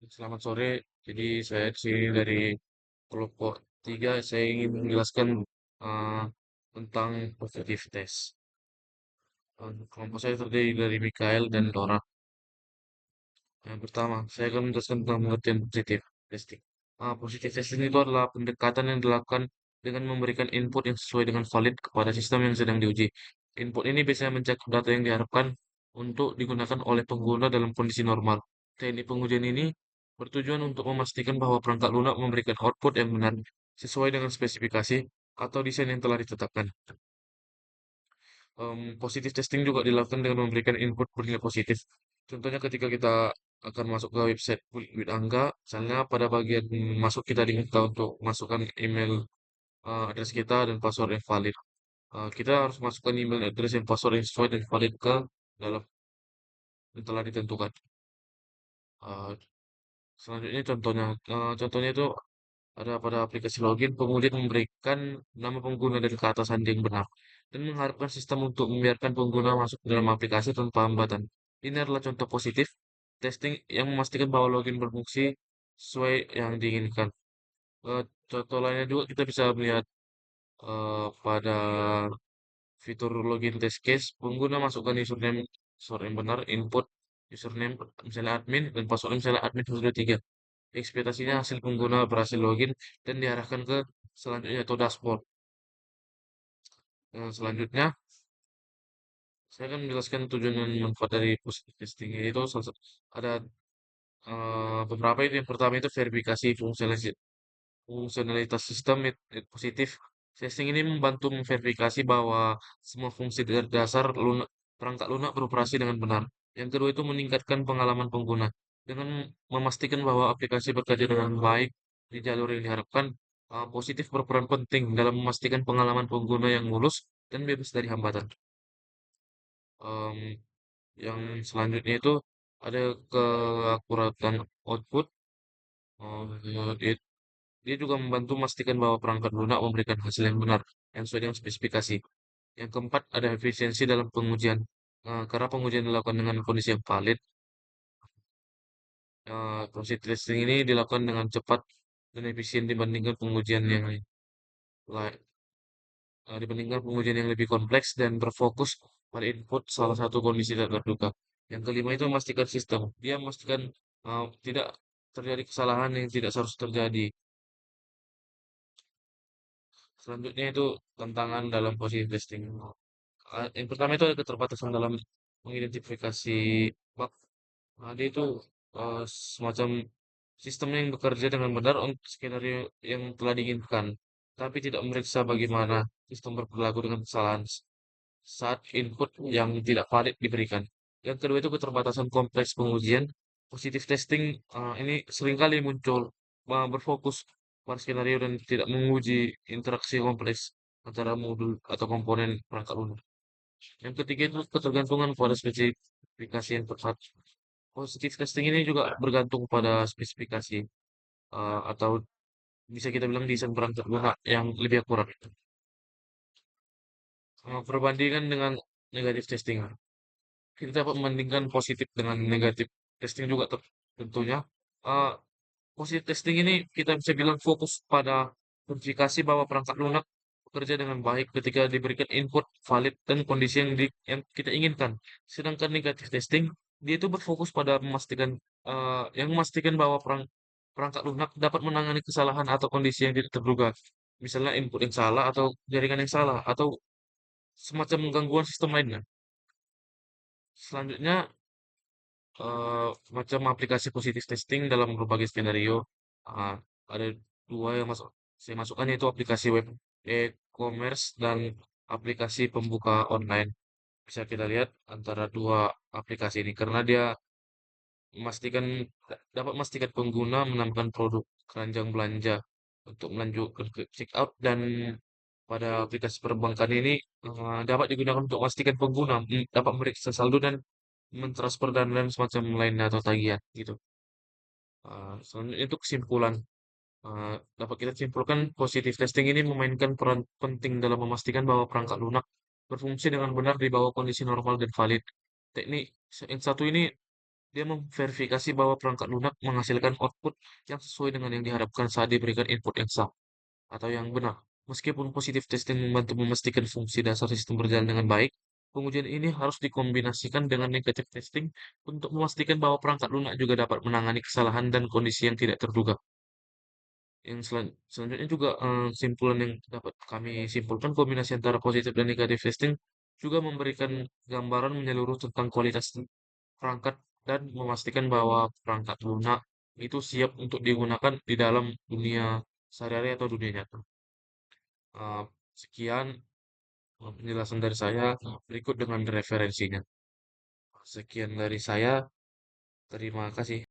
Selamat sore. Jadi saya di sini dari kelompok 3. Saya ingin menjelaskan eh, tentang positive test. Kelompok saya terdiri dari Mikael dan Dora. Yang pertama, saya akan menjelaskan tentang pengertian positive testing. Positive testing itu adalah pendekatan yang dilakukan dengan memberikan input yang sesuai dengan valid kepada sistem yang sedang diuji. Input ini biasanya mencakup data yang diharapkan untuk digunakan oleh pengguna dalam kondisi normal. Teknik pengujian ini bertujuan untuk memastikan bahwa perangkat lunak memberikan output yang benar sesuai dengan spesifikasi atau desain yang telah ditetapkan. Positive testing juga dilakukan dengan memberikan input bernilai positif. Contohnya ketika kita akan masuk ke website with Angga, misalnya pada bagian masuk kita diminta untuk masukkan email address kita dan password yang valid. Kita harus masukkan email address dan password yang sesuai dan valid ke dalam yang telah ditentukan. Uh, Selanjutnya contohnya itu ada pada aplikasi login, penguji memberikan nama pengguna dari ke atas sandi yang benar dan mengharapkan sistem untuk membiarkan pengguna masuk ke dalam aplikasi tanpa hambatan. Ini adalah contoh positif testing yang memastikan bahwa login berfungsi sesuai yang diinginkan. Contoh lainnya juga kita bisa melihat pada fitur login test case, pengguna masukkan username yang benar, input username misalnya admin dan password misalnya admin 123. Ekspektasinya hasil pengguna berhasil login dan diarahkan ke selanjutnya atau dashboard. Selanjutnya, saya akan menjelaskan tujuan dan manfaat dari positive testing itu ada beberapa itu. Yang pertama itu verifikasi fungsionalitas sistem positif. Testing ini membantu memverifikasi bahwa semua fungsi dasar perangkat lunak beroperasi dengan benar. Yang kedua itu meningkatkan pengalaman pengguna dengan memastikan bahwa aplikasi bekerja dengan baik di jalur yang diharapkan. Positif berperan penting dalam memastikan pengalaman pengguna yang mulus dan bebas dari hambatan. Em, yang selanjutnya itu ada keakuratan output. Dia Dia juga membantu memastikan bahwa perangkat lunak memberikan hasil yang benar, yang sesuai dengan spesifikasi. Yang keempat, ada efisiensi dalam pengujian. Karena pengujian dilakukan dengan kondisi yang valid, proses testing ini dilakukan dengan cepat dan efisien dibandingkan pengujian yang lebih kompleks dan berfokus pada input salah satu kondisi tidak terduga. Yang kelima itu memastikan sistem. Dia memastikan tidak terjadi kesalahan yang tidak seharusnya terjadi. Selanjutnya itu tantangan dalam positive testing. Yang pertama itu ada keterbatasan dalam mengidentifikasi bug. Dia itu semacam sistem yang bekerja dengan benar untuk skenario yang telah diinginkan, tapi tidak memeriksa bagaimana sistem berperilaku dengan kesalahan saat input yang tidak valid diberikan. Yang kedua itu keterbatasan kompleks pengujian. Positive testing ini seringkali muncul berfokus pada skenario dan tidak menguji interaksi kompleks antara modul atau komponen perangkat lunak. Yang ketiga itu ketergantungan pada spesifikasi yang tepat. Positive testing ini juga bergantung pada spesifikasi atau bisa kita bilang desain perangkat lunak yang lebih akurat. Perbandingan dengan negatif testing. Kita dapat membandingkan positif dengan negatif testing juga tentunya. Eh, Positif testing ini kita bisa bilang fokus pada verifikasi bahwa perangkat lunak bekerja dengan baik ketika diberikan input valid dan kondisi yang kita inginkan. Sedangkan negatif testing dia itu berfokus pada memastikan bahwa perangkat lunak dapat menangani kesalahan atau kondisi yang tidak terduga. Misalnya input yang salah atau jaringan yang salah atau semacam gangguan sistem lainnya. Selanjutnya macam aplikasi positif testing dalam berbagai skenario. Ah, ada dua yang saya masukkan yaitu aplikasi web e-commerce dan aplikasi pembuka online. Bisa kita lihat antara dua aplikasi ini karena dia memastikan dapat memastikan pengguna menambahkan produk keranjang belanja untuk melanjutkan ke check out, dan pada aplikasi perbankan ini dapat digunakan untuk memastikan pengguna dapat memeriksa saldo dan mentransfer dan semacam lainnya atau tagihan gitu. Selanjutnya itu kesimpulan. Dapat kita simpulkan positive testing ini memainkan peran penting dalam memastikan bahwa perangkat lunak berfungsi dengan benar di bawah kondisi normal dan valid. Teknik yang satu ini Dia memverifikasi bahwa perangkat lunak menghasilkan output yang sesuai dengan yang diharapkan saat diberikan input yang sah atau yang benar. Meskipun positif testing membantu memastikan fungsi dasar sistem berjalan dengan baik, pengujian ini harus dikombinasikan dengan negatif testing untuk memastikan bahwa perangkat lunak juga dapat menangani kesalahan dan kondisi yang tidak terduga. Yang selanjutnya juga simpulan yang dapat kami simpulkan kombinasi antara positif dan negatif testing juga memberikan gambaran menyeluruh tentang kualitas perangkat dan memastikan bahwa perangkat lunak itu siap untuk digunakan di dalam dunia sehari-hari atau dunia nyata. Eh, Sekian penjelasan dari saya, berikut dengan referensinya. Sekian dari saya, terima kasih.